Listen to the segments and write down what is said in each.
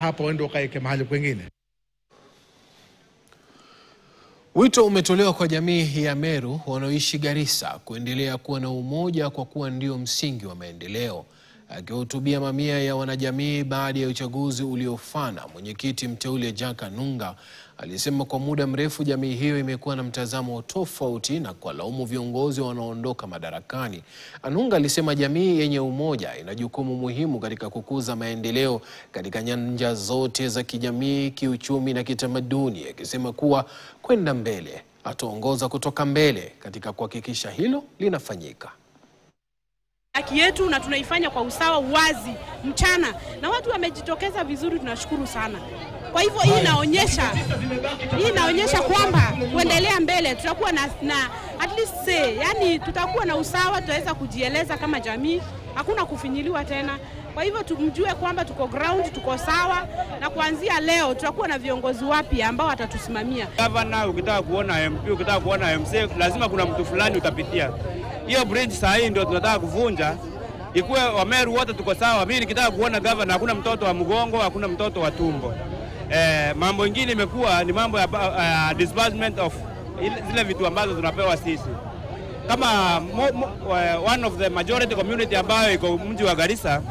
hapo ndio kaeke mahali kwingine. Wito umetolewa kwa jamii ya Meru wanaoishi Garissa kuendelea kuwa na umoja kwa kuwa ndio msingi wa maendeleo. Akihutubia mamia ya wanajamii baada ya uchaguzi uliofana, mwenyekiti mteule Jack Anunga alisema kwa muda mrefu jamii hiyo imekuwa na mtazamo tofauti na kuwalaumu viongozi wanaoondoka madarakani. Anunga alisema jamii yenye umoja ina jukumu muhimu katika kukuza maendeleo katika nyanja zote za kijamii, kiuchumi na kitamaduni, akisema kuwa kwenda mbele ataongoza kutoka mbele katika kuhakikisha hilo linafanyika. Haki yetu na tunaifanya kwa usawa, wazi, mchana, na watu wamejitokeza vizuri, tunashukuru sana. Kwa hivyo hii inaonyesha kwamba kuendelea mbele tutakuwa na at least say, yani tutakuwa na usawa, tutaweza kujieleza kama jamii, hakuna kufinyiliwa tena. Kwa hivyo tumjue kwamba tuko ground, tuko sawa, na kuanzia leo tutakuwa na viongozi wapya ambao watatusimamia. Governor, ukitaka kuona MP, ukitaka kuona MC, lazima kuna mtu fulani utapitia. Hiyo bridge saa hii ndio tunataka kuvunja. Ikuwe Wameru wote tuko sawa. Mimi nikitaka kuona governor, hakuna mtoto wa mgongo, hakuna mtoto wa tumbo. Mambo mengine imekuwa ni mambo ya disbursement of zile vitu ambazo tunapewa sisi. Kama one of the majority community ambayo iko mji wa Garissa,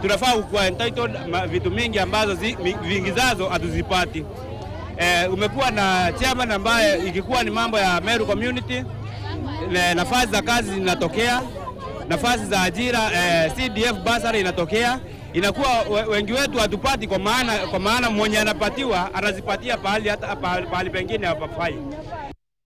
tunafaa kuwa entitled vitu mingi ambazo vingizazo hatuzipati. Umekuwa na chairman ambaye ikikuwa ni mambo ya Meru community, nafasi za kazi zinatokea, nafasi za ajira, CDF bursary inatokea, inakuwa wengi wetu hatupati kwa maana mwenye anapatiwa anazipatia pahali pengine hapafai.